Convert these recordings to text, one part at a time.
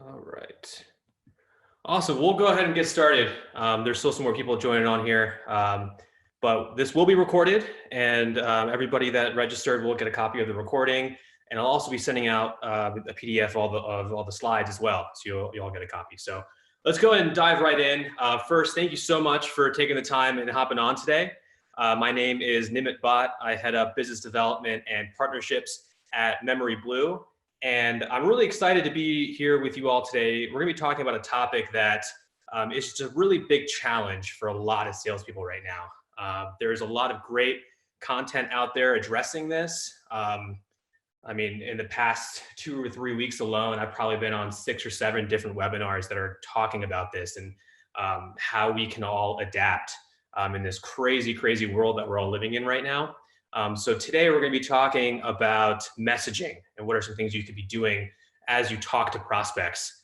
All right. Awesome. We'll go ahead and get started. There's still some more people joining on here, but this will be recorded, and everybody that registered will get a copy of the recording. And I'll also be sending out a PDF of all the slides as well, so you'll all get a copy. So let's go ahead and dive right in. First, thank you so much for taking the time and hopping on today. My name is Nimit Bhatt. I head up business development and partnerships at Memory Blue. And I'm really excited to be here with you all today. We're going to be talking about a topic that is just a really big challenge for a lot of salespeople right now. There's a lot of great content out there addressing this. I mean, in the past 2 or 3 weeks alone, I've probably been on 6 or 7 different webinars that are talking about this and how we can all adapt in this crazy, crazy world that we're all living in right now. So today we're going to be talking about messaging and what are some things you could be doing as you talk to prospects.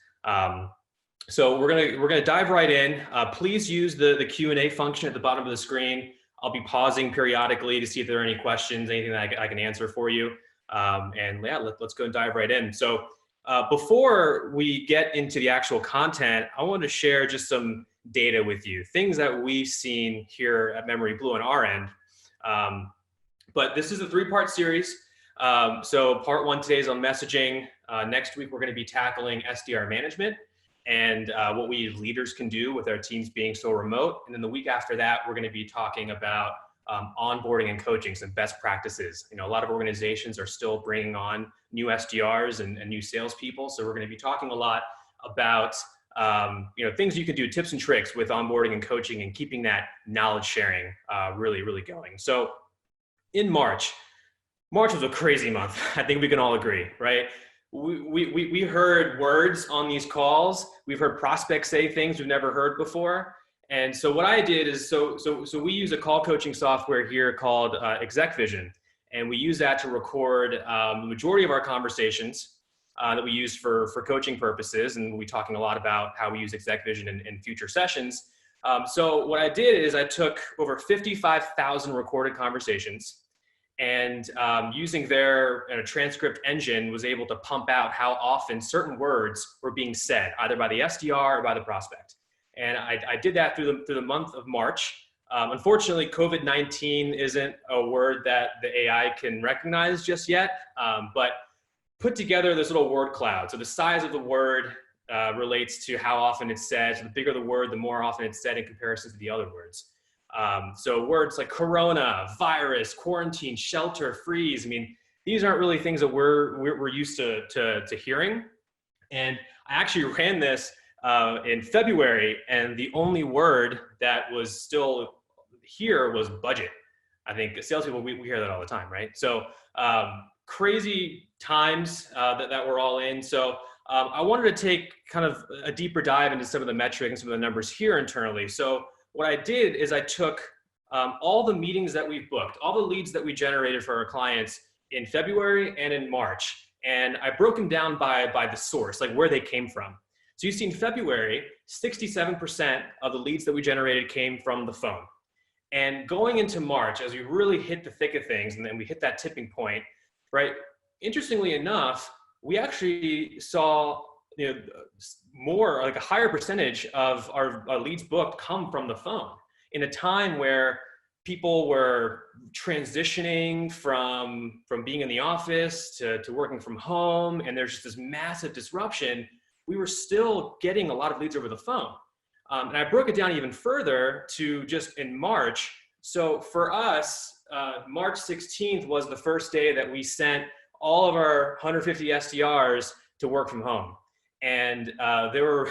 So we're gonna dive right in. Please use the Q&A function at the bottom of the screen. I'll be pausing periodically to see if there are any questions, anything that I can answer for you. And yeah, let's go and dive right in. So before we get into the actual content, I want to share just some data with you, things that we've seen here at Memory Blue on our end. But this is a 3-part series. So part 1 today is on messaging. Next week, we're going to be tackling SDR management and what we as leaders can do with our teams being so remote. And then the week after that, we're going to be talking about onboarding and coaching, some best practices. You know, a lot of organizations are still bringing on new SDRs and new salespeople. So we're going to be talking a lot about things you can do, tips and tricks with onboarding and coaching and keeping that knowledge sharing really, really going. So in March was a crazy month. I think we can all agree, right? We heard words on these calls. We've heard prospects say things we've never heard before. And so what I did is, so we use a call coaching software here called ExecVision. And we use that to record the majority of our conversations that we use for coaching purposes. And we'll be talking a lot about how we use ExecVision in future sessions. So what I did is I took over 55,000 recorded conversations and using their transcript engine was able to pump out how often certain words were being said, either by the SDR or by the prospect. And I did that through the month of March. Unfortunately, COVID-19 isn't a word that the AI can recognize just yet, but put together this little word cloud. So the size of the word relates to how often it's said. So the bigger the word, the more often it's said in comparison to the other words. So words like corona, virus, quarantine, shelter, freeze. I mean, these aren't really things that we're used to hearing. And I actually ran this in February, and the only word that was still here was budget. I think salespeople, we hear that all the time, right? So crazy times that we're all in. So I wanted to take kind of a deeper dive into some of the metrics and some of the numbers here internally. So what I did is I took all the meetings that we've booked, all the leads that we generated for our clients in February and in March, and I broke them down by the source, like where they came from. So you see in February, 67% of the leads that we generated came from the phone. And going into March, as we really hit the thick of things, and then we hit that tipping point, right? Interestingly enough, we actually saw more, like a higher percentage of our leads booked come from the phone in a time where people were transitioning from being in the office to working from home, and there's just this massive disruption. We were still getting a lot of leads over the phone. And I broke it down even further to just in March. So for us, March 16th was the first day that we sent all of our 150 SDRs to work from home. And there were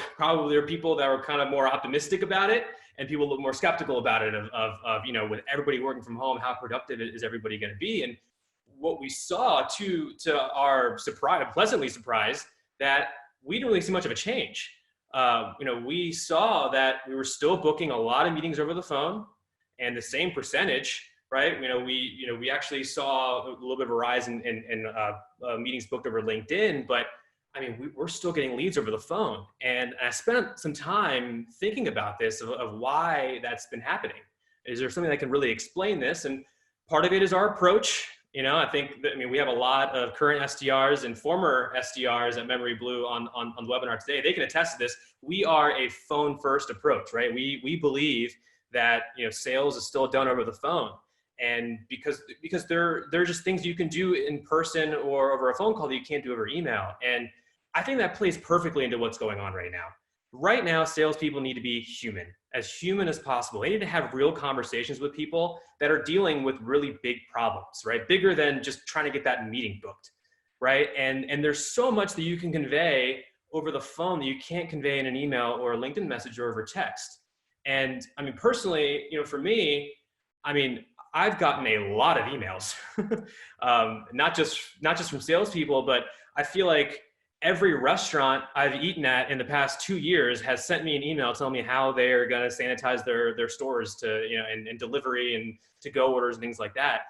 people that were kind of more optimistic about it, and people a little more skeptical about it of with everybody working from home, how productive is everybody going to be? And what we saw to our surprise, pleasantly surprised, that we didn't really see much of a change. We saw that we were still booking a lot of meetings over the phone, and the same percentage, right? We actually saw a little bit of a rise in meetings booked over LinkedIn, but I mean, we're still getting leads over the phone. And I spent some time thinking about this, of why that's been happening. Is there something that can really explain this? And part of it is our approach. You know, I think that, I mean, we have a lot of current SDRs and former SDRs at Memory Blue on the webinar today. They can attest to this. We are a phone first approach, right? We believe that, you know, sales is still done over the phone. And because there are just things you can do in person or over a phone call that you can't do over email. And I think that plays perfectly into what's going on right now. Right now, salespeople need to be human as possible. They need to have real conversations with people that are dealing with really big problems, right? Bigger than just trying to get that meeting booked, right? And there's so much that you can convey over the phone that you can't convey in an email or a LinkedIn message or over text. And I mean, personally, you know, for me, I mean, I've gotten a lot of emails, not just from salespeople, but I feel like every restaurant I've eaten at in the past 2 years has sent me an email telling me how they're going to sanitize their stores to, you know, and delivery and to-go orders and things like that.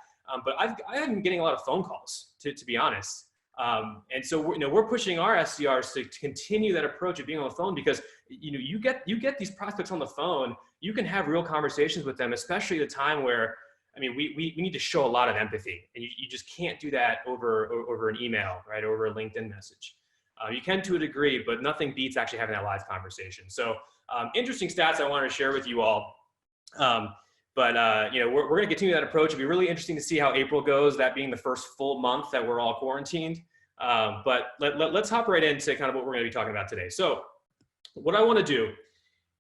But I have been getting a lot of phone calls, to be honest. And so we're pushing our SDRs to continue that approach of being on the phone, because you know, you get these prospects on the phone, you can have real conversations with them, especially at a time where, I mean, we need to show a lot of empathy, and you just can't do that over an email, right? Over a LinkedIn message. You can to a degree, but nothing beats actually having that live conversation. So interesting stats I wanted to share with you all. You know, we're going to continue that approach. It'll be really interesting to see how April goes, that being the first full month that we're all quarantined. But let's hop right into kind of what we're going to be talking about today. So what I want to do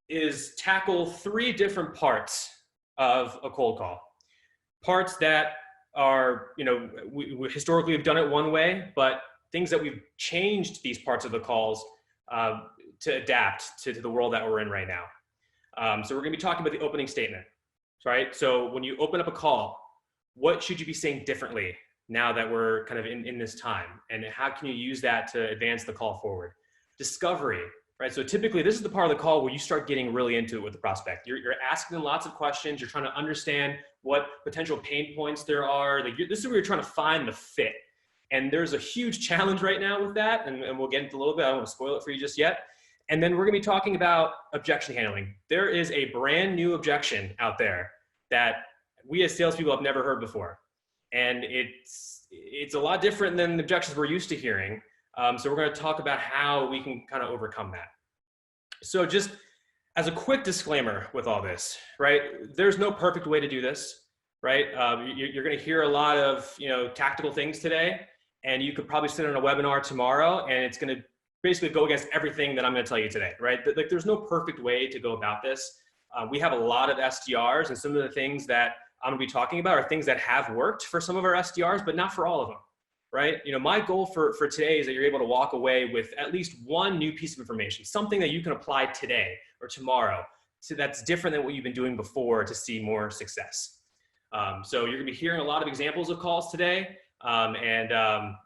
is tackle 3 different parts of a cold call. Parts that are, you know, we historically have done it one way, but things that we've changed these parts of the calls to adapt to the world that we're in right now. So we're going to be talking about the opening statement, right? So when you open up a call, what should you be saying differently now that we're kind of in this time? And how can you use that to advance the call forward? Discovery, right? So typically this is the part of the call where you start getting really into it with the prospect. You're asking them lots of questions. You're trying to understand what potential pain points there are. Like this is where you're trying to find the fit. And there's a huge challenge right now with that, and we'll get into a little bit. I don't want to spoil it for you just yet. And then we're going to be talking about objection handling. There is a brand new objection out there that we as salespeople have never heard before. And it's a lot different than the objections we're used to hearing. So we're going to talk about how we can kind of overcome that. So just as a quick disclaimer with all this, right? There's no perfect way to do this, right? You're going to hear a lot of, you know, tactical things today. And you could probably sit on a webinar tomorrow and it's going to basically go against everything that I'm going to tell you today, right? Like there's no perfect way to go about this. We have a lot of SDRs, and some of the things that I'm going to be talking about are things that have worked for some of our SDRs, but not for all of them, right? You know, my goal for today is that you're able to walk away with at least one new piece of information, something that you can apply today or tomorrow that's different than what you've been doing before to see more success. So you're going to be hearing a lot of examples of calls today. You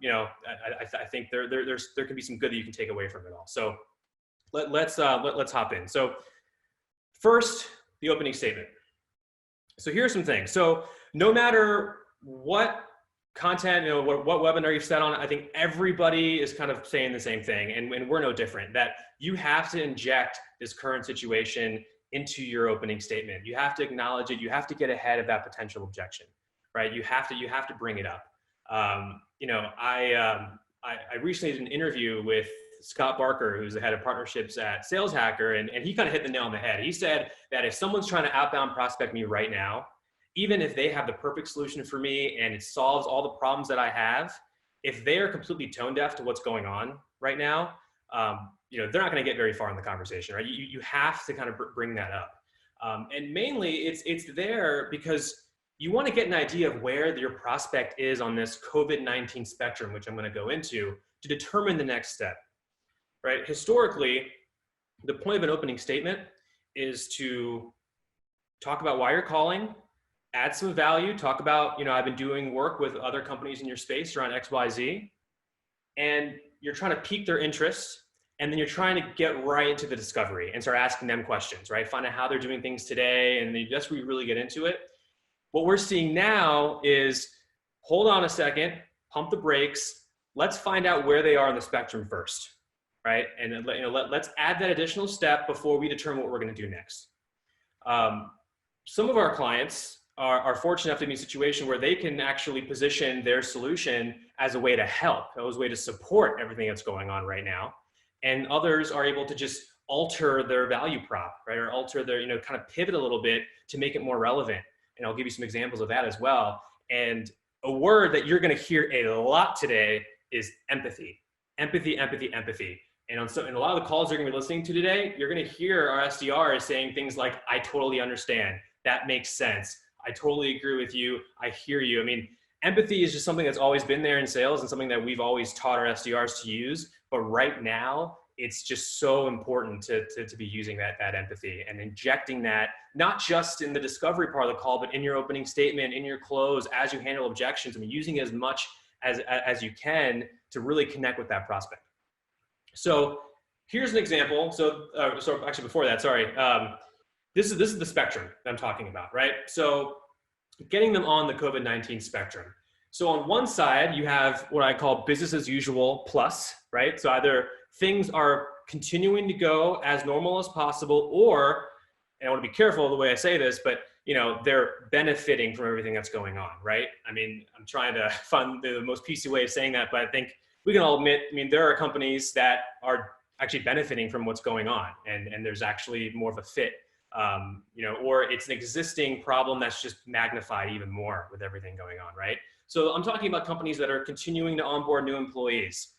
know, I think there can be some good that you can take away from it all. So let's hop in. So first, the opening statement. So here's some things. So no matter what content, you know, what webinar you've set on, I think everybody is kind of saying the same thing, and we're no different, that you have to inject this current situation into your opening statement. You have to acknowledge it. You have to get ahead of that potential objection, right? You have to bring it up. You know, I recently did an interview with Scott Barker, who's the head of partnerships at Sales Hacker, and he kind of hit the nail on the head. He said that if someone's trying to outbound prospect me right now, even if they have the perfect solution for me and it solves all the problems that I have, if they are completely tone deaf to what's going on right now, you know, they're not going to get very far in the conversation, right? You have to kind of bring that up. And mainly it's there because you want to get an idea of where your prospect is on this COVID-19 spectrum, which I'm going to go into, to determine the next step, right? Historically, the point of an opening statement is to talk about why you're calling, add some value, talk about, you know, I've been doing work with other companies in your space around XYZ, and you're trying to pique their interest, and then you're trying to get right into the discovery and start asking them questions, right? Find out how they're doing things today, and that's where you really get into it. What we're seeing now is, hold on a second, pump the brakes. Let's find out where they are on the spectrum first, right? And you know, let's add that additional step before we determine what we're going to do next. Some of our clients are fortunate enough to be in a situation where they can actually position their solution as a way to help, as a way to support everything that's going on right now. And others are able to just alter their value prop, right? Or alter their, kind of pivot a little bit to make it more relevant. And I'll give you some examples of that as well. And a word that you're going to hear a lot today is empathy. Empathy, empathy, empathy. And in a lot of the calls you're going to be listening to today, you're going to hear our SDRs saying things like, I totally understand. That makes sense. I totally agree with you. I hear you. I mean, empathy is just something that's always been there in sales and something that we've always taught our SDRs to use. But right now, it's just so important to be using that empathy and injecting that, not just in the discovery part of the call, but in your opening statement, in your close, as you handle objections. I mean, using it as much as you can to really connect with that prospect. So here's an example. So actually before that, sorry. This is the spectrum that I'm talking about, right? So getting them on the COVID-19 spectrum. So on one side, you have what I call business as usual plus, right? So either things are continuing to go as normal as possible, or, and I want to be careful the way I say this, but they're benefiting from everything that's going on, right? I mean, I'm trying to find the most PC way of saying that, but I think we can all admit, there are companies that are actually benefiting from what's going on, and there's actually more of a fit, or it's an existing problem that's just magnified even more with everything going on, right? So I'm talking about companies that are continuing to onboard new employees,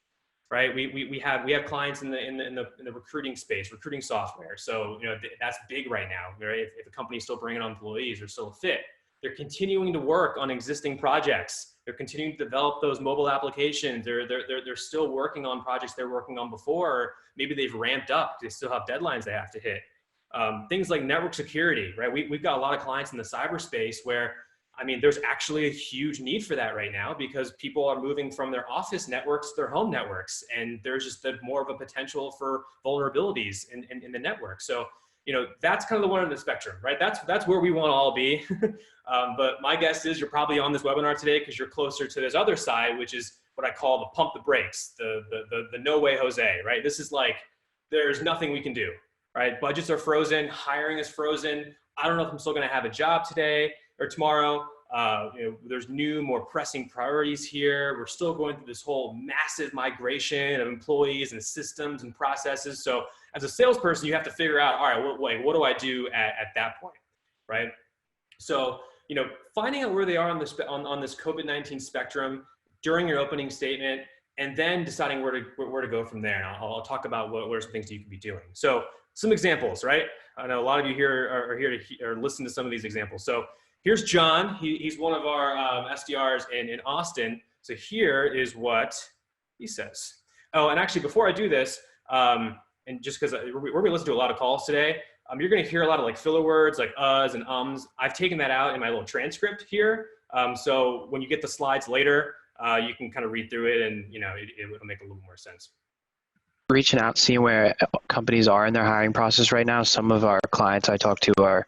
right? We have clients in the recruiting space, recruiting software. So that's big right now, right? If a company is still bringing on employees, they're still a fit. They're continuing to work on existing projects. They're continuing to develop those mobile applications. They're still working on projects they're working on before, or maybe they've ramped up. They still have deadlines they have to hit. Things like network security, right? We've got a lot of clients in the cyberspace where, there's actually a huge need for that right now because people are moving from their office networks to their home networks, and there's just more of a potential for vulnerabilities in the network. So, that's kind of the one end of the spectrum, right? That's where we want to all be. But my guess is you're probably on this webinar today because you're closer to this other side, which is what I call the pump the brakes, the no way Jose, right? This is like, there's nothing we can do, right? Budgets are frozen, hiring is frozen. I don't know if I'm still going to have a job today or tomorrow. There's new, more pressing priorities here. We're still going through this whole massive migration of employees and systems and processes. So as a salesperson, you have to figure out, all right, what do I do at that point, right? So, finding out where they are on this COVID-19 spectrum during your opening statement, and then deciding where to go from there. And I'll talk about what are some things that you can be doing. So some examples, right? I know a lot of you here are here to listen to some of these examples. So here's John. He's one of our SDRs in Austin. So here is what he says. Oh, and actually, before I do this, and just because we're going to listen to a lot of calls today, you're going to hear a lot of like filler words like uhs and ums. I've taken that out in my little transcript here. So when you get the slides later, you can kind of read through it, and it'll make a little more sense. Reaching out, seeing where companies are in their hiring process right now. Some of our clients I talk to are,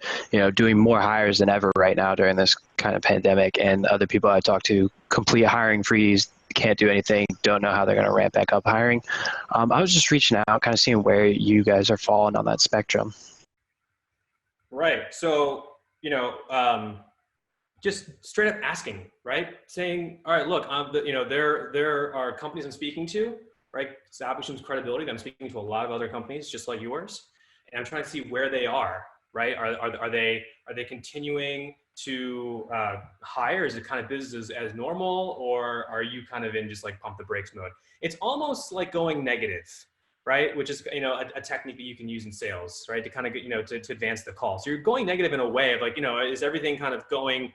doing more hires than ever right now during this kind of pandemic, and other people I talk to, complete hiring freeze, can't do anything, don't know how they're going to ramp back up hiring. I was just reaching out, kind of seeing where you guys are falling on that spectrum. Right. So, just straight up asking, right? Saying, all right, look, there are companies I'm speaking to, right? Establishing credibility that I'm speaking to a lot of other companies just like yours. And I'm trying to see where they are, right? Are they continuing to hire? Is it kind of business as normal, or are you kind of in just like pump the brakes mode? It's almost like going negative, right? Which is, a technique that you can use in sales, right? To kind of get, to advance the call. So you're going negative in a way of like, is everything kind of going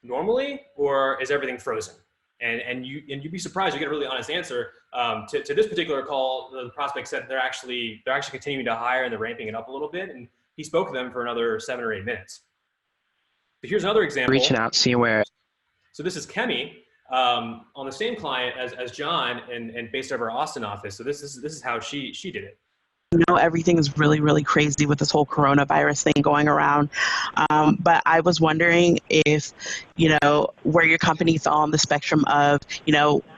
normally, or is everything frozen? And you'd be surprised, you get a really honest answer. To this particular call, the prospect said they're actually continuing to hire and they're ramping it up a little bit. And he spoke to them for another 7 or 8 minutes. So here's another example. Reaching out, seeing where. So this is Kemi on the same client as John and based out of our Austin office. So this is how she did it. Everything is really, really crazy with this whole coronavirus thing going around. But I was wondering if, where your company fell on the spectrum of,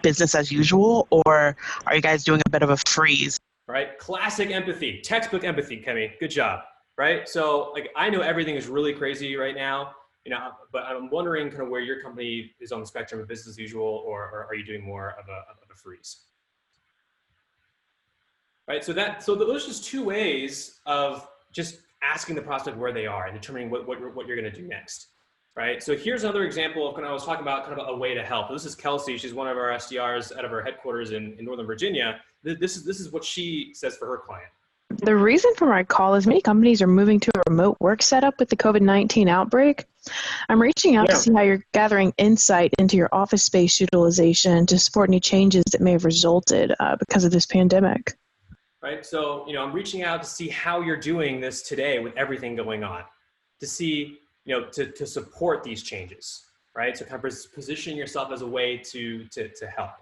business as usual, or are you guys doing a bit of a freeze? Right. Classic empathy, textbook empathy, Kemi. Good job. Right. So like, I know everything is really crazy right now. but I'm wondering kind of where your company is on the spectrum of business as usual, or are you doing more of a freeze? Right, so those are just two ways of just asking the prospect where they are and determining what you're going to do next. Right, so here's another example of kind of, I was talking about kind of a way to help. This is Kelsey. She's one of our SDRs out of our headquarters in Northern Virginia. This is what she says for her client. The reason for my call is many companies are moving to a remote work setup with the COVID-19 outbreak. I'm reaching out to see how you're gathering insight into your office space utilization to support any changes that may have resulted because of this pandemic. Right, so I'm reaching out to see how you're doing this today with everything going on, to see to support these changes, right? So kind of positioning yourself as a way to help.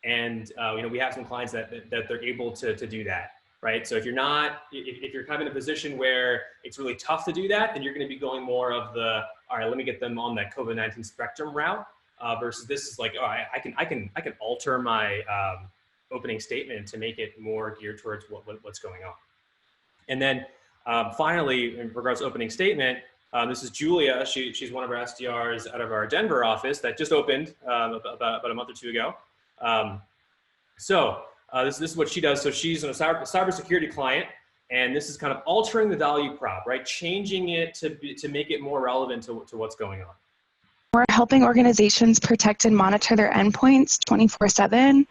And we have some clients that they're able to do that, right? So if you're kind of in a position where it's really tough to do that, then you're going to be going more of the, all right, let me get them on that COVID-19 spectrum route, versus this is like, all right, I can alter my opening statement to make it more geared towards what's going on. And then finally, in regards to opening statement, this is Julia. She's one of our SDRs out of our Denver office that just opened about a month or two ago. This is what she does. So she's a cybersecurity client, and this is kind of altering the value prop, right? Changing it to make it more relevant to what's going on. We're helping organizations protect and monitor their endpoints 24/7.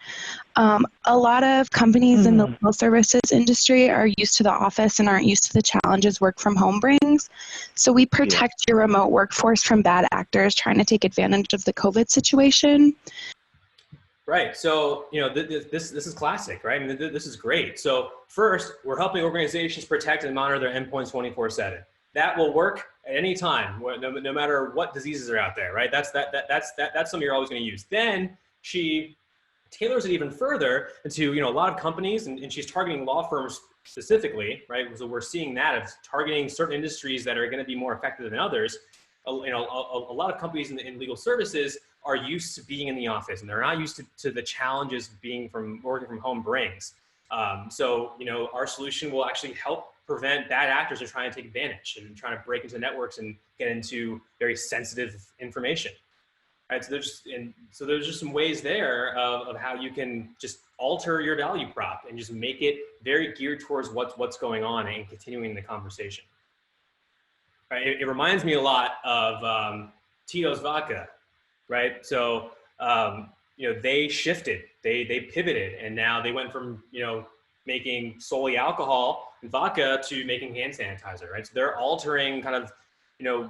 A lot of companies in the legal services industry are used to the office and aren't used to the challenges work from home brings. So we protect your remote workforce from bad actors trying to take advantage of the COVID situation. Right. So, this is classic, right? I mean, this is great. So first, we're helping organizations protect and monitor their endpoints 24/7. That will work at any time, no matter what diseases are out there, right? That's something you're always going to use. Then she tailors it even further into a lot of companies, and she's targeting law firms specifically, right? So we're seeing that of targeting certain industries that are going to be more effective than others. A lot of companies in legal services are used to being in the office, and they're not used to the challenges working from home brings. So our solution will actually help prevent bad actors from trying to take advantage and trying to break into networks and get into very sensitive information. Right, so there's just some ways there of how you can just alter your value prop and just make it very geared towards what's going on and continuing the conversation. Right, it reminds me a lot of Tito's Vodka, right? So they shifted, they pivoted, and now they went from making solely alcohol and vodka to making hand sanitizer, right? So they're altering kind of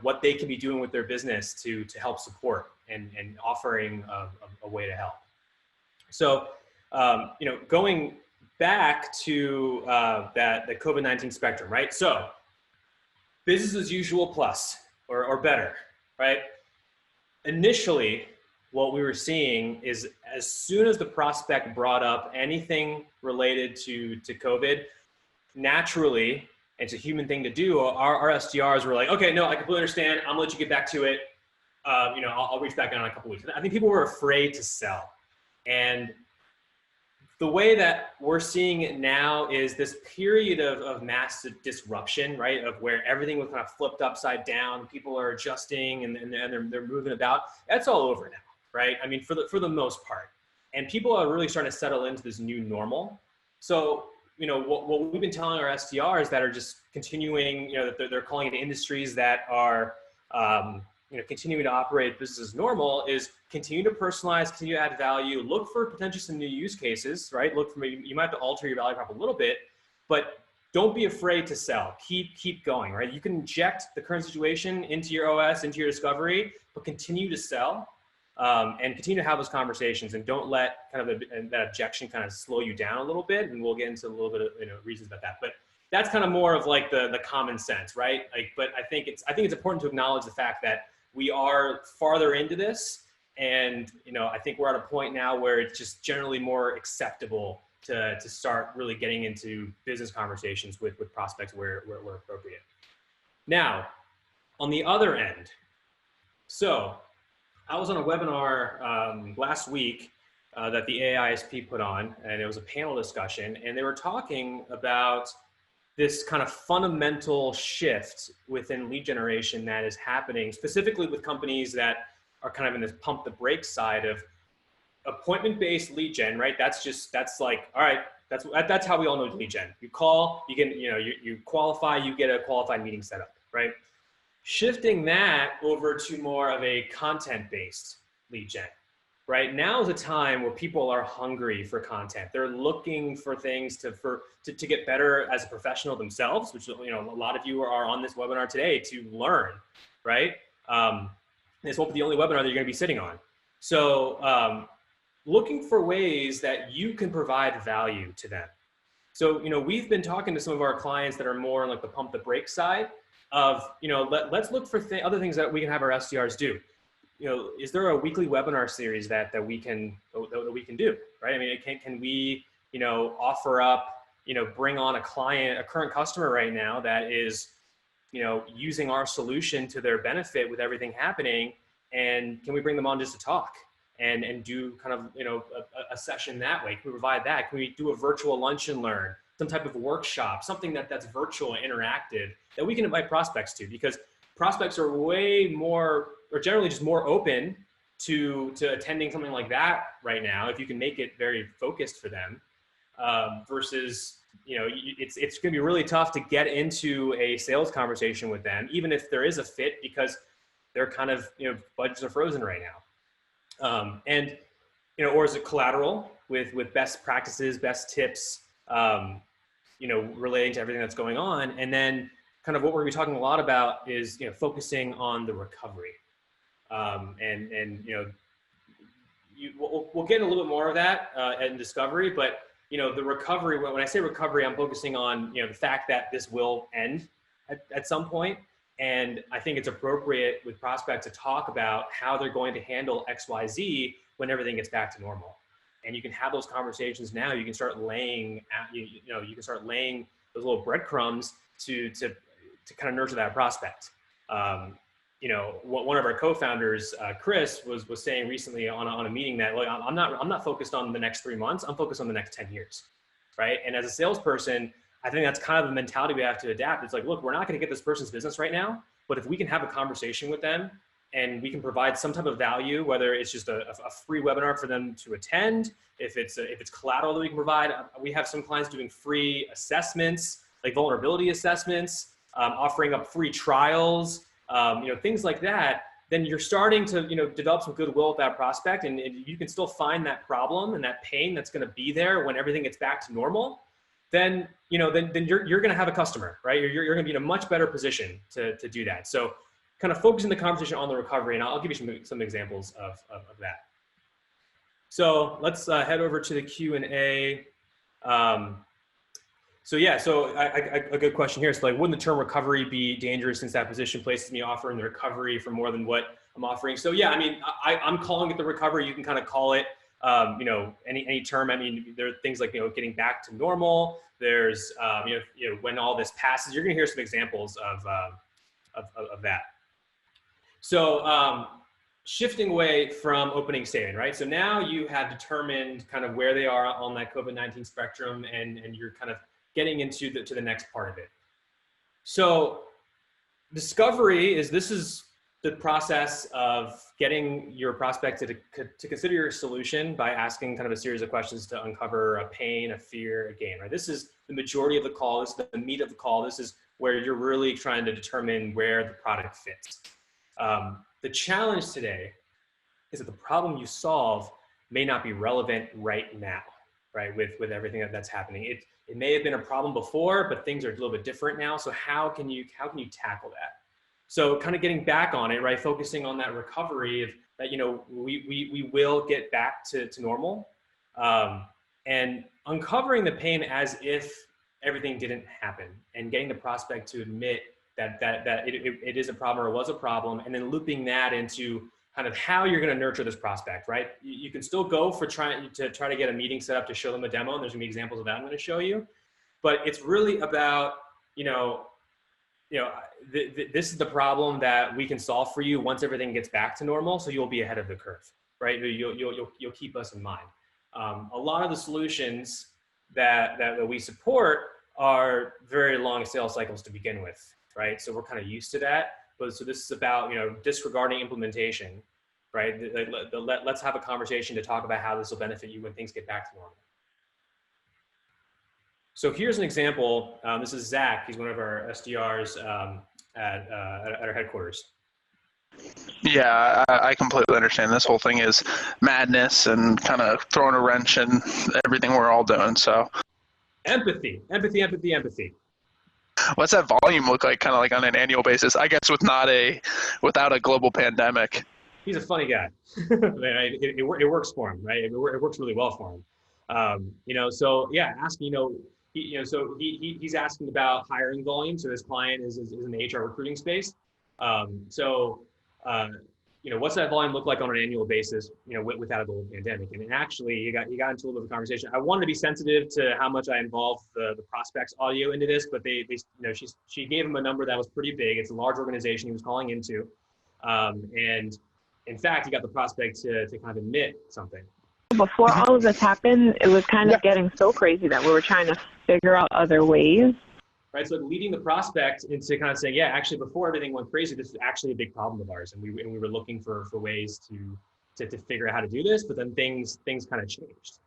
what they can be doing with their business to help support and offering a way to help. So going back to the COVID-19 spectrum, right? So business as usual plus or better, right? Initially, what we were seeing is as soon as the prospect brought up anything related to COVID, naturally, it's a human thing to do, our SDRs were like, okay, no, I completely understand. I'm gonna let you get back to it. I'll reach back out in a couple weeks. I think people were afraid to sell. And the way that we're seeing it now is this period of massive disruption, right? Of where everything was kind of flipped upside down. People are adjusting and they're moving about. That's all over now, right? I mean, for the most part. And people are really starting to settle into this new normal. So, what we've been telling our SDRs that are just continuing, that they're calling it industries that are, continuing to operate business as normal is continue to personalize, continue to add value, look for potentially some new use cases, right? You might have to alter your value prop a little bit, but don't be afraid to sell. Keep going, right? You can inject the current situation into your OS, into your discovery, but continue to sell and continue to have those conversations, and don't let kind of that objection kind of slow you down a little bit. And we'll get into a little bit of reasons about that. But that's kind of more of like the common sense, right? But I think it's important to acknowledge the fact that we are farther into this, and I think we're at a point now where it's just generally more acceptable to start really getting into business conversations with prospects where appropriate. Now, on the other end, so I was on a webinar last week that the AISP put on, and it was a panel discussion, and they were talking about this kind of fundamental shift within lead generation that is happening, specifically with companies that are kind of in this pump the brakes side of appointment-based lead gen, right? That's like, all right, that's how we all know lead gen. You call, you get, you qualify, you get a qualified meeting set up, right? Shifting that over to more of a content-based lead gen. Right now is a time where people are hungry for content. They're looking for things to get better as a professional themselves, which, a lot of you are on this webinar today to learn, right? This won't be the only webinar that you're going to be sitting on. So looking for ways that you can provide value to them. So, we've been talking to some of our clients that are more on like the pump the brakes side of, let's look for other things that we can have our SDRs do. Is there a weekly webinar series that we can do, right? I mean, can we, offer up, bring on a current customer right now that is, using our solution to their benefit with everything happening, and can we bring them on just to talk and do kind of, a session that way? Can we provide that? Can we do a virtual lunch and learn, some type of workshop, something that's virtual and interactive that we can invite prospects to? Because prospects are way more, or generally just more open to attending something like that right now, if you can make it very focused for them, versus, it's going to be really tough to get into a sales conversation with them, even if there is a fit, because they're kind of, budgets are frozen right now. And, or is it collateral with best practices, best tips, relating to everything that's going on. And then kind of what we're going to be talking a lot about is, focusing on the recovery. We'll get a little bit more of that in discovery, but the recovery, when I say recovery, I'm focusing on the fact that this will end at some point. And I think it's appropriate with prospects to talk about how they're going to handle XYZ when everything gets back to normal. And you can have those conversations now. You can start laying you can start laying those little breadcrumbs to kind of nurture that prospect. One of our co-founders, Chris, was saying recently on a meeting that, look, I'm not focused on the next 3 months. I'm focused on the next 10 years, right? And as a salesperson, I think that's kind of the mentality we have to adapt. It's like, look, we're not going to get this person's business right now, but if we can have a conversation with them and we can provide some type of value, whether it's just a free webinar for them to attend, if it's collateral that we can provide. We have some clients doing free assessments, like vulnerability assessments, offering up free trials, things like that. Then you're starting to, develop some goodwill with that prospect, and you can still find that problem and that pain that's going to be there when everything gets back to normal. Then, then you're going to have a customer, right? You're going to be in a much better position to do that. So kind of focusing the conversation on the recovery, and I'll give you some examples of that. So let's head over to the Q&A. So a good question here. So like, wouldn't the term recovery be dangerous since that position places me offering the recovery for more than what I'm offering? So yeah, I mean, I'm calling it the recovery. You can kind of call it, any term. I mean, there are things like, getting back to normal. There's, when all this passes, you're going to hear some examples of that. So shifting away from opening statement, right? So now you have determined kind of where they are on that COVID-19 spectrum, and you're kind of getting into the next part of it. So discovery is the process of getting your prospect to consider your solution by asking kind of a series of questions to uncover a pain, a fear, a gain, right? This is the majority of the call. This is the meat of the call. This is where you're really trying to determine where the product fits. The challenge today is that the problem you solve may not be relevant right now, right? With everything that's happening. It may have been a problem before, but things are a little bit different now. So how can you tackle that? So kind of getting back on it, right? Focusing on that recovery of that, we will get back to normal, and uncovering the pain as if everything didn't happen, and getting the prospect to admit that it is a problem or was a problem, and then looping that into kind of how you're going to nurture this prospect, right? You can still go for trying to get a meeting set up to show them a demo, and there's gonna be examples of that I'm going to show you, but it's really about, this is the problem that we can solve for you once everything gets back to normal, so you'll be ahead of the curve, right? You'll keep us in mind. A lot of the solutions that we support are very long sales cycles to begin with, right? So we're kind of used to that. But so this is about, disregarding implementation, right? Let's have a conversation to talk about how this will benefit you when things get back to normal. So here's an example. This is Zach. He's one of our SDRs at our headquarters. Yeah, I completely understand. This whole thing is madness and kind of throwing a wrench in everything we're all doing. So empathy. What's that volume look like, kind of like on an annual basis? I guess without a global pandemic. He's a funny guy. it works for him, right? It works really well for him. So yeah, asking, so he's asking about hiring volume. So this client is in the HR recruiting space. What's that volume look like on an annual basis, without a global pandemic? And actually, you got into a little bit of a conversation. I wanted to be sensitive to how much I involve the prospects audio into this, but she gave him a number that was pretty big. It's a large organization he was calling into, and in fact, he got the prospect to kind of admit something. Before all of this happened, it was kind of getting so crazy that we were trying to figure out other ways. Right, so leading the prospect into kind of saying, yeah, actually, before everything went crazy, this is actually a big problem of ours, and we were looking for ways to figure out how to do this, but then things kind of changed.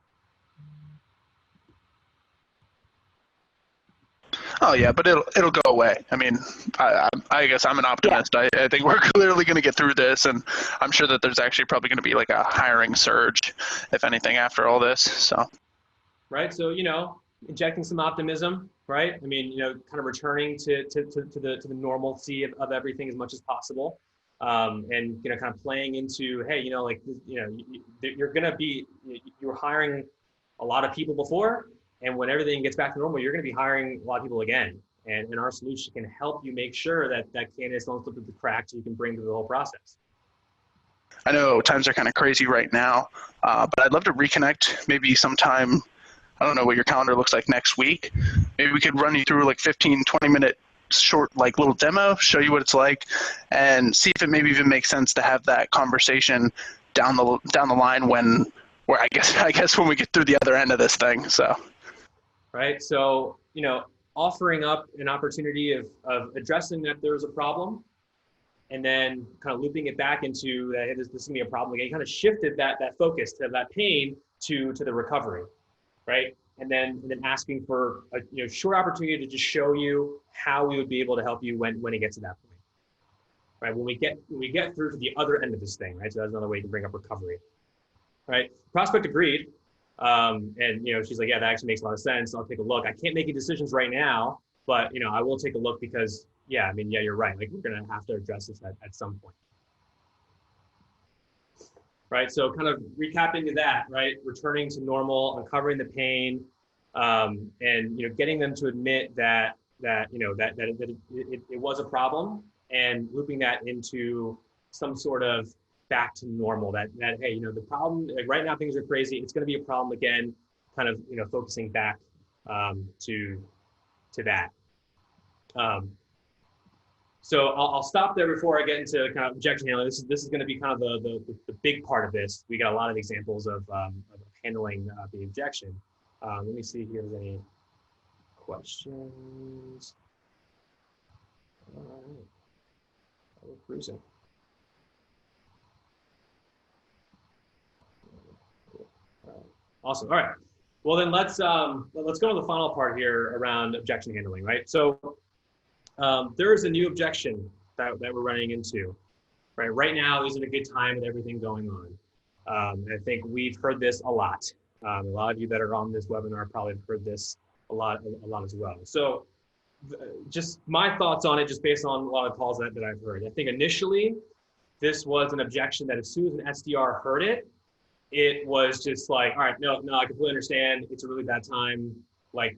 Oh yeah, but it'll go away. I mean, I guess I'm an optimist. Yeah. I think we're clearly going to get through this, and I'm sure that there's actually probably going to be like a hiring surge, if anything, after all this. So. Right. So injecting some optimism. Right. I mean, kind of returning to the normalcy of everything as much as possible, and kind of playing into, hey, you're hiring a lot of people before, and when everything gets back to normal, you're going to be hiring a lot of people again, and our solution can help you make sure that candidates don't slip through the cracks, so you can bring through the whole process. I know times are kind of crazy right now, but I'd love to reconnect maybe sometime. I don't know what your calendar looks like next week. Maybe we could run you through like 15, 20-minute short little demo, show you what it's like, and see if it maybe even makes sense to have that conversation down the line where I guess when we get through the other end of this thing. So. Right. So, offering up an opportunity of addressing that there's a problem, and then kind of looping it back into that, hey, this is gonna be a problem again. You kind of shifted that focus to that pain to the recovery. Right, and then asking for a short opportunity to just show you how we would be able to help you when it gets to that point. Right, when we get through to the other end of this thing. Right, so that's another way to bring up recovery. Right, prospect agreed, and she's like, yeah, that actually makes a lot of sense. I'll take a look. I can't make any decisions right now, but I will take a look because yeah, you're right. Like, we're gonna have to address this at some point. Right, so kind of recapping to that, right, returning to normal, uncovering the pain, and getting them to admit that it was a problem, and looping that into some sort of back to normal. That hey, the problem, like right now things are crazy. It's going to be a problem again. Kind of focusing back to that. So I'll stop there before I get into kind of objection handling. This is going to be kind of the big part of this. We got a lot of examples of handling the objection. Let me see if there's any questions. All right, we're cruising. Cool. All right. Awesome. All right. Well, then let's go to the final part here around objection handling. Right. So. There is a new objection that we're running into, right? Right now isn't a good time with everything going on. I think we've heard this a lot. A lot of you that are on this webinar probably have heard this a lot as well. So just my thoughts on it, just based on a lot of calls that I've heard. I think initially this was an objection that as soon as an SDR heard it, it was just like, all right, no, I completely understand. It's a really bad time. Like,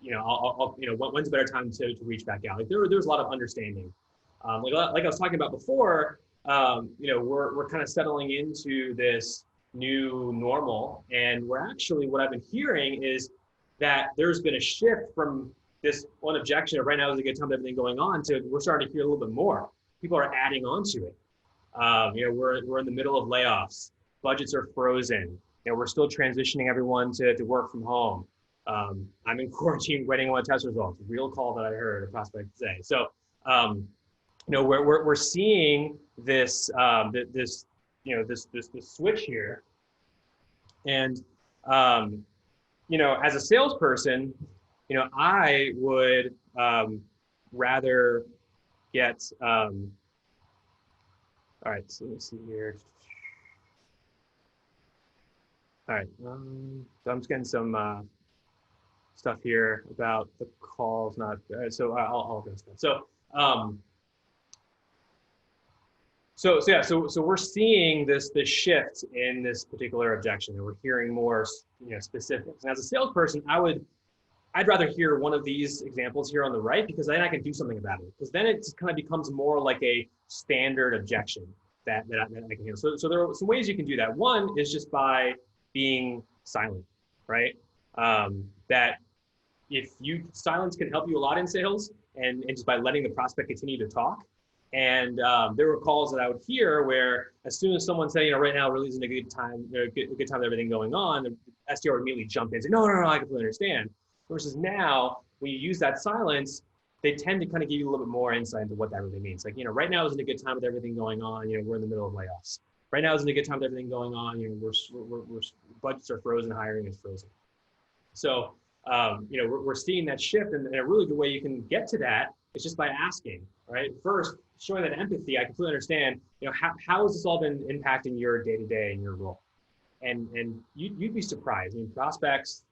when's a better time to reach back out? Like there's a lot of understanding. Like I was talking about before, we're kind of settling into this new normal, and we're actually, what I've been hearing is that there's been a shift from this one objection of right now is a good time to everything going on to we're starting to hear a little bit more. People are adding on to it. We're in the middle of layoffs. Budgets are frozen. We're still transitioning everyone to work from home. I'm in quarantine waiting on test results. Real call that I heard a prospect say. So, we're seeing this this switch here, and as a salesperson, I would rather get. All right, so let me see here. All right, so I'm just getting some stuff here about the calls. Not so I'll go through. So we're seeing this shift in this particular objection, and we're hearing more specifics. And as a salesperson, I'd rather hear one of these examples here on the right, because then I can do something about it. Because then it just kind of becomes more like a standard objection that I can handle. So there are some ways you can do that. One is just by being silent, right? That if silence can help you a lot in sales, and just by letting the prospect continue to talk. And there were calls that I would hear where as soon as someone said, right now really isn't a good time, a good time with everything going on, the SDR would immediately jump in and say, no, I completely understand. Versus now, when you use that silence, they tend to kind of give you a little bit more insight into what that really means. Like, right now isn't a good time with everything going on. We're in the middle of layoffs. Right now isn't a good time with everything going on. We're budgets are frozen, hiring is frozen. So, we're seeing that shift, and a really good way you can get to that is just by asking, right? First, showing that empathy. I completely understand, how has this all been impacting your day-to-day and your role? And you'd be surprised. Prospects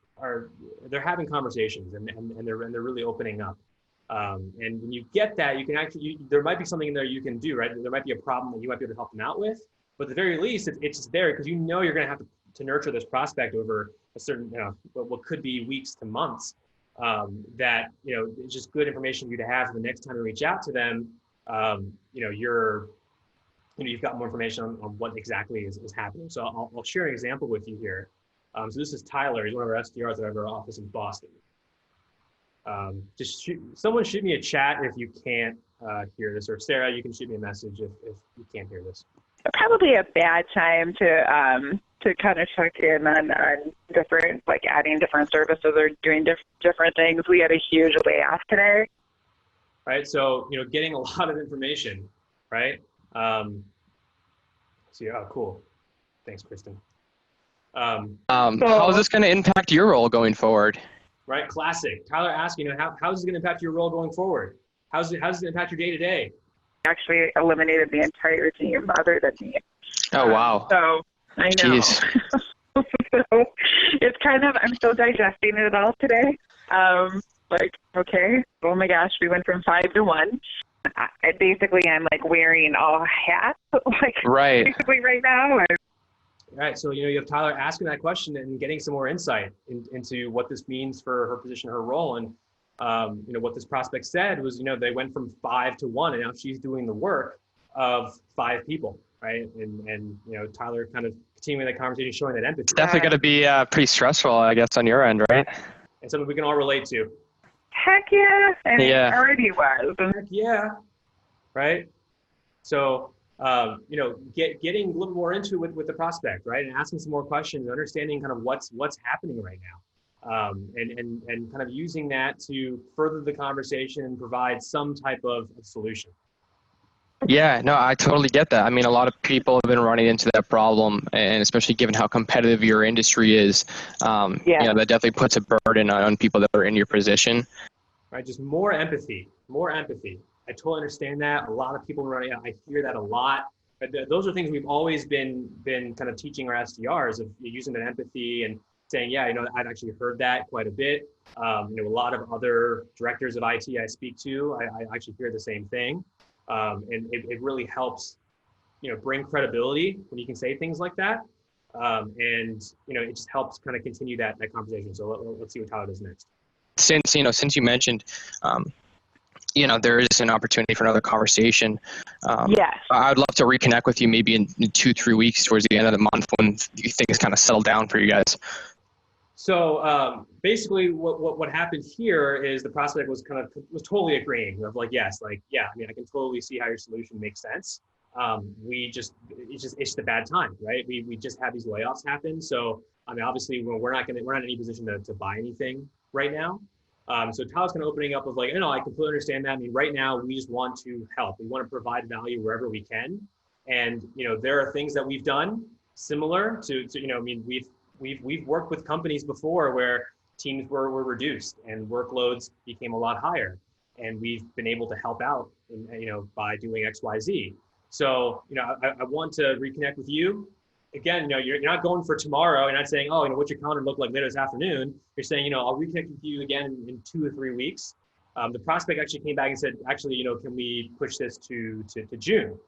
they're having conversations, and they're really opening up. And when you get that, you can actually, there might be something in there you can do, right? There might be a problem that you might be able to help them out with, but at the very least, it's just there because you're going to have to nurture this prospect over a certain, what could be weeks to months. That it's just good information for you to have for the next time you reach out to them. You've got more information on what exactly is happening. So I'll share an example with you here. So this is Tyler. He's one of our SDRs that have our office in Boston. Someone shoot me a chat if you can't hear this, or Sarah, you can shoot me a message if you can't hear this. Probably a bad time to kind of check in on different, like adding different services or doing different things. We had a huge layoff today. Right, so getting a lot of information, right? Oh, cool. Thanks, Kristen. How is this going to impact your role going forward? Right, classic. Tyler asked, how is this going to impact your role going forward? How does it impact your day-to-day? Actually eliminated the entire team other than me. Oh, wow. So I know. Jeez. So it's kind of, I'm still digesting it all today. Okay, oh my gosh, we went from 5 to 1. I'm like wearing all hats, right. Basically right now. Right, so you have Tyler asking that question and getting some more insight into what this means for her position, her role, and what this prospect said was they went from 5 to 1, and now she's doing the work of 5 people, right? And Tyler kind of continuing that conversation, showing that empathy. It's definitely going to be pretty stressful, I guess, on your end, right? And something we can all relate to. Heck yeah, and yeah. It already was. Heck yeah, right? So. Getting a little more into it with the prospect, right, and asking some more questions, understanding kind of what's happening right now, and kind of using that to further the conversation and provide some type of solution. Yeah, no, I totally get that. I mean, a lot of people have been running into that problem, and especially given how competitive your industry is, that definitely puts a burden on people that are in your position. Right, just more empathy. I totally understand that. A lot of people running, I hear that a lot. But those are things we've always been kind of teaching our SDRs of using that empathy and saying, I've actually heard that quite a bit. A lot of other directors of IT I speak to, I actually hear the same thing. And it really helps, bring credibility when you can say things like that. And it just helps kind of continue that conversation. So let's see what Tyler does next. Since you mentioned, there is an opportunity for another conversation. Yes. I'd love to reconnect with you maybe in 2-3 weeks towards the end of the month when things kind of settle down for you guys. So basically what happened here is the prospect was totally agreeing of yes, I can totally see how your solution makes sense. It's just a bad time, right? We just had these layoffs happen. So I mean, obviously, we're not in any position to buy anything right now. So Tyler's kind of opening up with like, I completely understand that. I mean, right now we just want to help. We want to provide value wherever we can. And, there are things that we've done similar to I mean, we've worked with companies before where teams were reduced and workloads became a lot higher. And we've been able to help out, by doing X, Y, Z. So, I want to reconnect with you. Again, you're not going for tomorrow. You're not saying, what's your calendar look like later this afternoon? You're saying, I'll reconnect with you again in 2 or 3 weeks. The prospect actually came back and said, actually, can we push this to June?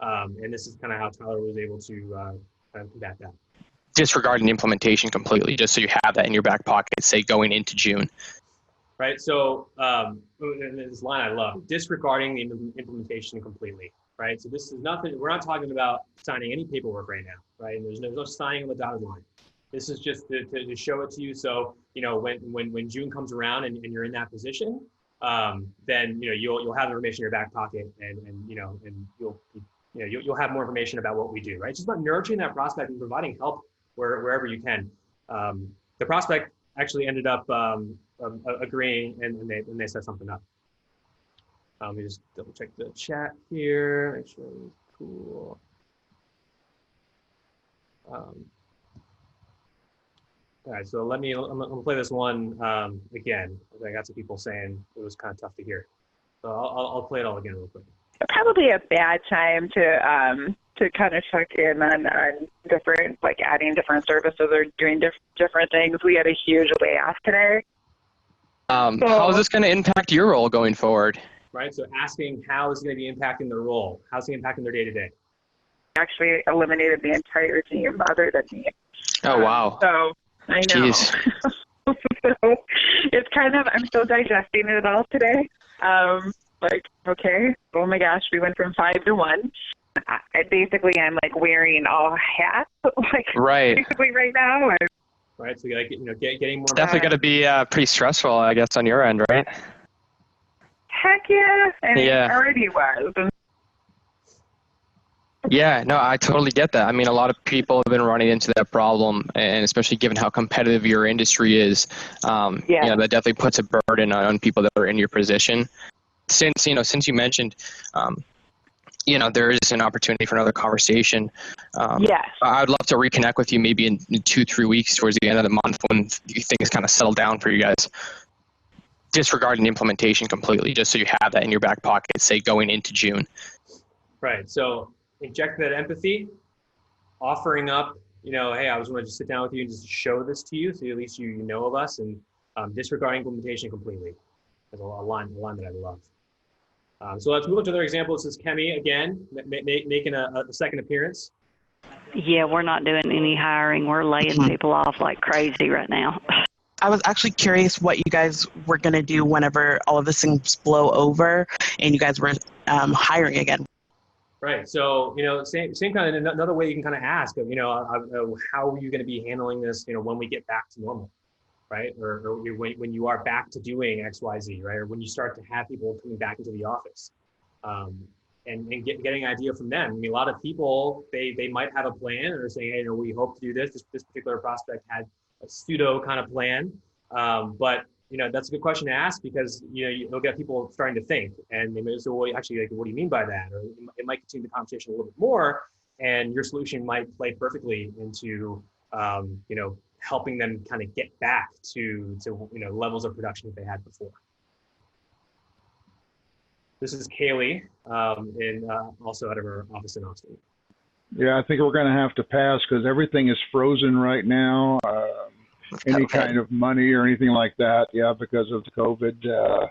And this is kind of how Tyler was able to kind of combat that. Disregarding the implementation completely, just so you have that in your back pocket, say going into June. Right. So this line I love, disregarding the implementation completely. Right. So this is nothing. We're not talking about signing any paperwork right now. Right. And there's no signing on the dotted line. This is just to show it to you. So, when June comes around and you're in that position, then, you'll have information in your back pocket and you'll have more information about what we do. Right. It's just about nurturing that prospect and providing help wherever you can. The prospect actually ended up agreeing and they set something up. Let me just double check the chat here, make sure it's cool. All right, so I'm gonna play this one again. I got some people saying it was kind of tough to hear. So I'll play it all again real quick. Probably a bad time to kind of check in on different, like adding different services or doing different things. We had a huge layoff today. How is this going to impact your role going forward? Right, so asking how is it going to be impacting their role? How's it impacting their day-to-day? Actually eliminated the entire team other than me. Oh, wow. So I know. Jeez. So it's kind of, I'm still digesting it all today. Like, okay, oh my gosh, we went from 5 to 1. I basically am like wearing all hats, like right. Basically right now. Right, so like, getting more. It's definitely going to be pretty stressful, I guess, on your end, right? Heck yeah, and yeah. It already was. Yeah, no, I totally get that. I mean, a lot of people have been running into that problem, and especially given how competitive your industry is, that definitely puts a burden on people that are in your position. Since you mentioned, there is an opportunity for another conversation. Yes. I'd love to reconnect with you maybe in 2-3 weeks towards the end of the month when things kind of settle down for you guys. Disregarding the implementation completely, just so you have that in your back pocket, say going into June. Right. So inject that empathy, offering up, hey, I was going to just sit down with you and just show this to you, so at least you know of us, and disregarding implementation completely. That's a line that I love. So let's move on to another example. This is Kemi again, making a second appearance. Yeah, we're not doing any hiring. We're laying people off like crazy right now. I was actually curious what you guys were going to do whenever all of this things blow over and you guys were hiring again. Right. So, same kind of another way you can kind of ask, how are you going to be handling this, when we get back to normal, right? Or when you are back to doing X, Y, Z, right? Or when you start to have people coming back into the office, and getting an idea from them. I mean, a lot of people, they might have a plan and are saying, hey, we hope to do this. This particular prospect had a pseudo kind of plan, but that's a good question to ask, because you'll get people starting to think, and they may say, well, actually, like, what do you mean by that? Or it might continue the conversation a little bit more, and your solution might play perfectly into helping them kind of get back to levels of production that they had before. This is Kaylee, also out of our office in Austin. Yeah, I think we're going to have to pass because everything is frozen right now. Any kind of money or anything like that, because of the COVID.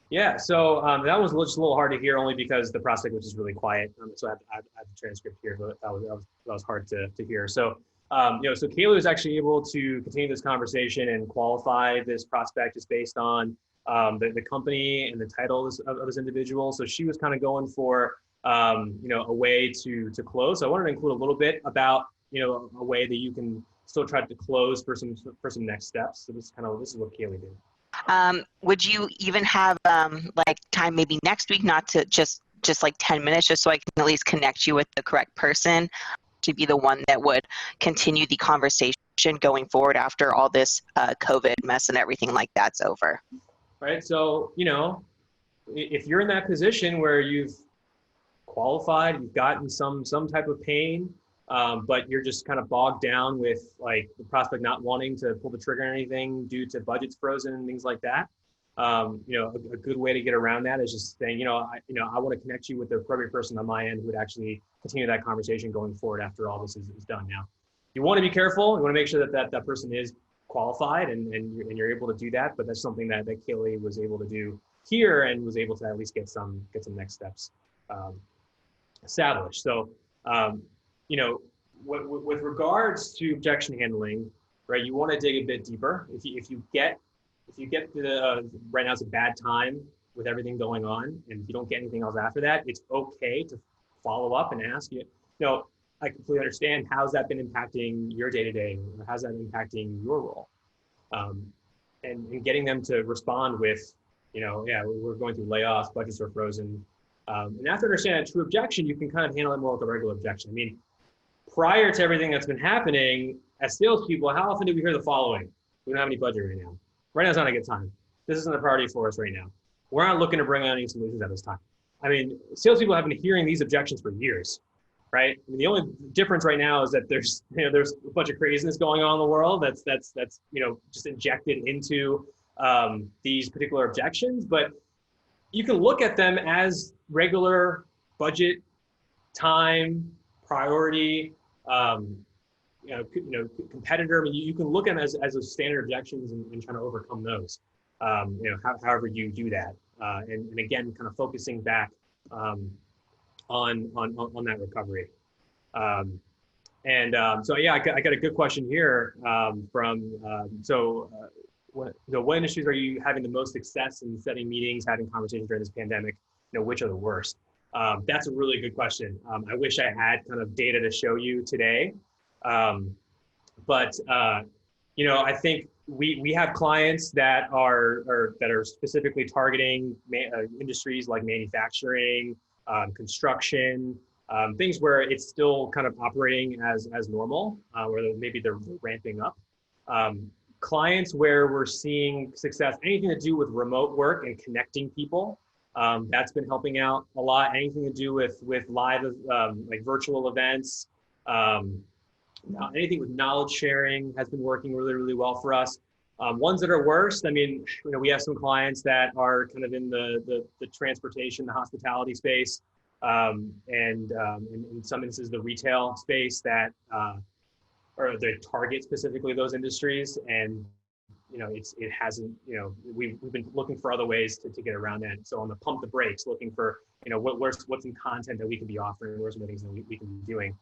Yeah, so that was just a little hard to hear, only because the prospect was just really quiet. So I have the transcript here, but that was hard to hear. So so Kaylee was actually able to continue this conversation and qualify this prospect just based on the company and the title of this individual. So she was kind of going for a way to close. So I wanted to include a little bit about a way that you can still try to close for some next steps. So this is what Kaylee did. Would you even have like time maybe next week, not to just like 10 minutes, just so I can at least connect you with the correct person? to be the one that would continue the conversation going forward after all this COVID mess and everything like that's over. Right. So, you know, if you're in that position where you've qualified, you've gotten some type of pain, but you're just kind of bogged down with like the prospect not wanting to pull the trigger on anything due to budgets frozen and things like that. You know, a good way to get around that is just saying, I want to connect you with the appropriate person on my end who would actually continue that conversation going forward after all this is done. Now, you want to be careful. You want to make sure that person is qualified and you're able to do that. But that's something that Ceilidh was able to do here and was able to at least get some next steps established. So, you know, with regards to objection handling, right, you want to dig a bit deeper. If you get to the, right now it's a bad time with everything going on, and if you don't get anything else after that, it's okay to follow up and ask you, I completely understand, how's that been impacting your day-to-day, or how's that impacting your role? And getting them to respond with, yeah, we're going through layoffs, budgets are frozen. And after understanding a true objection, you can kind of handle it more like a regular objection. I mean, prior to everything that's been happening, as salespeople, how often do we hear the following? We don't have any budget right now. Right now is not a good time. This isn't a priority for us right now. We're not looking to bring on any solutions at this time. I mean, salespeople have been hearing these objections for years, right? I mean, the only difference right now is that there's a bunch of craziness going on in the world that's just injected into these particular objections. But you can look at them as regular budget, time, priority, competitor. I mean, you can look at them as those standard objections and trying to overcome those. However you do that, and again, kind of focusing back on that recovery. So yeah, I got a good question here what industries are you having the most success in setting meetings, having conversations during this pandemic? Which are the worst? That's a really good question. I wish I had kind of data to show you today. But I think we have clients that are specifically targeting industries like manufacturing, construction, things where it's still kind of operating as normal, where maybe they're ramping up. Clients where we're seeing success, anything to do with remote work and connecting people, that's been helping out a lot. Anything to do with live, like virtual events, anything with knowledge sharing has been working really, really well for us. Ones that are worse, I mean, we have some clients that are kind of in the transportation, the hospitality space, and in some instances, the retail space that, or they target specifically those industries. And, it hasn't, we've been looking for other ways to get around that. So on the pump the brakes, looking for, what's some content that we can be offering, where's some things that we can be doing.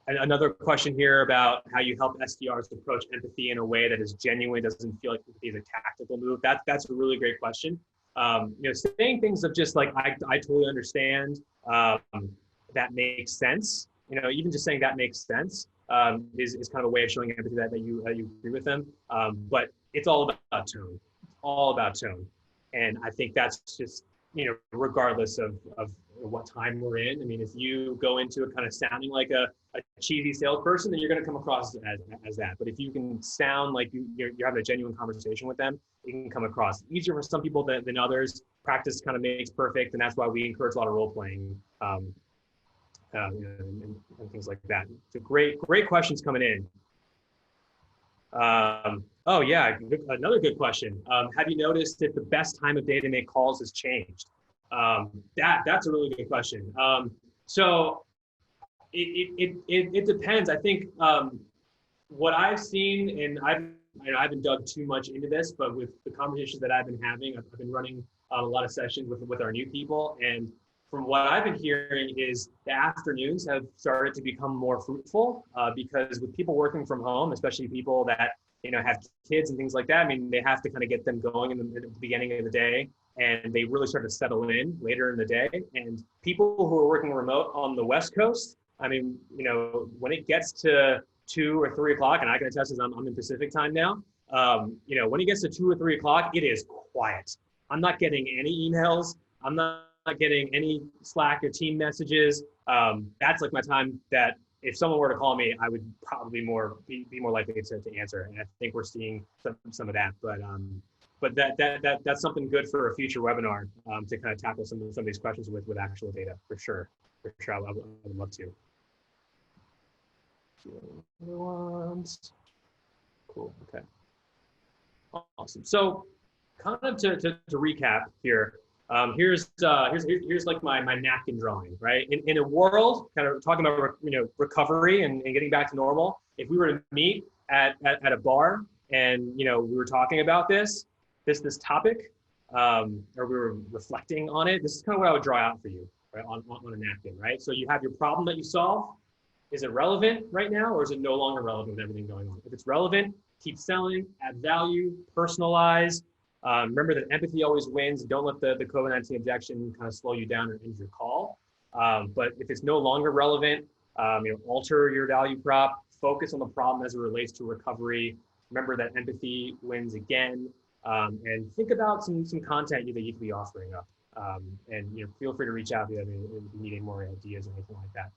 And another question here about how you help SDRs approach empathy in a way that is genuine, doesn't feel like empathy is a tactical move. That's a really great question. Saying things of just like, I totally understand, that makes sense. Even just saying that makes sense is kind of a way of showing empathy that you agree with them. But it's all about tone. It's all about tone. And I think that's just, regardless of what time we're in. I mean, if you go into it kind of sounding like a cheesy salesperson, then you're going to come across as that. But if you can sound like you're having a genuine conversation with them, it can come across easier for some people than others. Practice kind of makes perfect, and that's why we encourage a lot of role playing and things like that. So great questions coming in. Oh yeah, another good question. Have you noticed if the best time of day to make calls has changed? That's a really good question. So it depends. I think what I've seen, and I haven't dug too much into this, but with the conversations that I've been having, I've been running a lot of sessions with our new people, and from what I've been hearing is the afternoons have started to become more fruitful because with people working from home, especially people that have kids and things like that, I mean, they have to kind of get them going in the beginning of the day, and they really start to settle in later in the day. And people who are working remote on the West Coast, I mean, when it gets to 2 or 3 o'clock, and I can attest as I'm in Pacific time now, when it gets to 2 or 3 o'clock, it is quiet. I'm not getting any emails. I'm not getting any Slack or team messages. That's like my time that if someone were to call me, I would probably be more likely to answer. And I think we're seeing some of that. But that's something good for a future webinar to kind of tackle some of these questions with actual data for sure. I would love to. Cool. Okay. Awesome. So, kind of to recap here. Here's like my napkin drawing, right? In a world, kind of talking about recovery and getting back to normal. If we were to meet at a bar and we were talking about this topic, or we were reflecting on it, this is kind of what I would draw out for you, right, on a napkin, right? So you have your problem that you solve. Is it relevant right now, or is it no longer relevant with everything going on? If it's relevant, keep selling, add value, personalize. Remember that empathy always wins. Don't let the COVID-19 objection kind of slow you down or end your call. But if it's no longer relevant, alter your value prop, focus on the problem as it relates to recovery. Remember that empathy wins again, and think about some content that you could be offering up. And feel free to reach out if you need any more ideas or anything like that.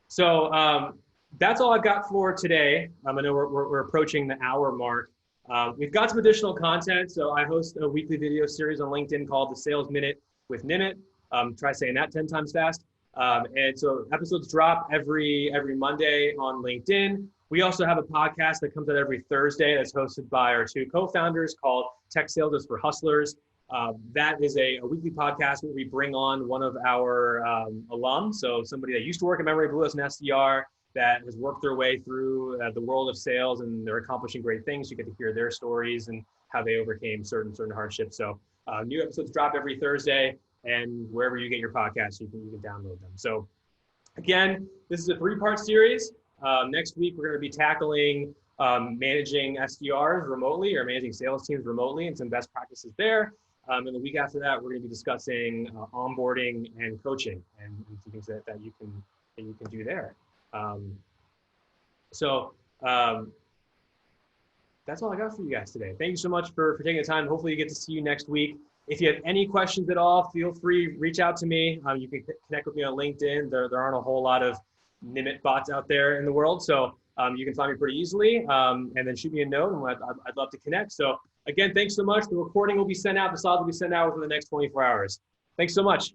So that's all I've got for today. I know we're approaching the hour mark. We've got some additional content. So I host a weekly video series on LinkedIn called The Sales Minute with Nimit. Try saying that 10 times fast. And so episodes drop every Monday on LinkedIn. We also have a podcast that comes out every Thursday that's hosted by our two co-founders called Tech Sales is for Hustlers. That is a weekly podcast where we bring on one of our alums, so somebody that used to work at Memory Blue as an SDR that has worked their way through the world of sales, and they're accomplishing great things. You get to hear their stories and how they overcame certain hardships. So new episodes drop every Thursday, and wherever you get your podcasts, you can download them. So again, this is a 3-part series. Next week, we're going to be tackling managing SDRs remotely, or managing sales teams remotely, and some best practices there. And the week after that, we're going to be discussing onboarding and coaching and some things that you can do there. So that's all I got for you guys today. Thank you so much for taking the time. Hopefully you get to see you next week. If you have any questions at all, feel free, reach out to me. You can connect with me on LinkedIn. There aren't a whole lot of Nimit bots out there in the world. So you can find me pretty easily, and then shoot me a note, and I'd love to connect. So again, thanks so much. The recording will be sent out. The slides will be sent out within the next 24 hours. Thanks so much.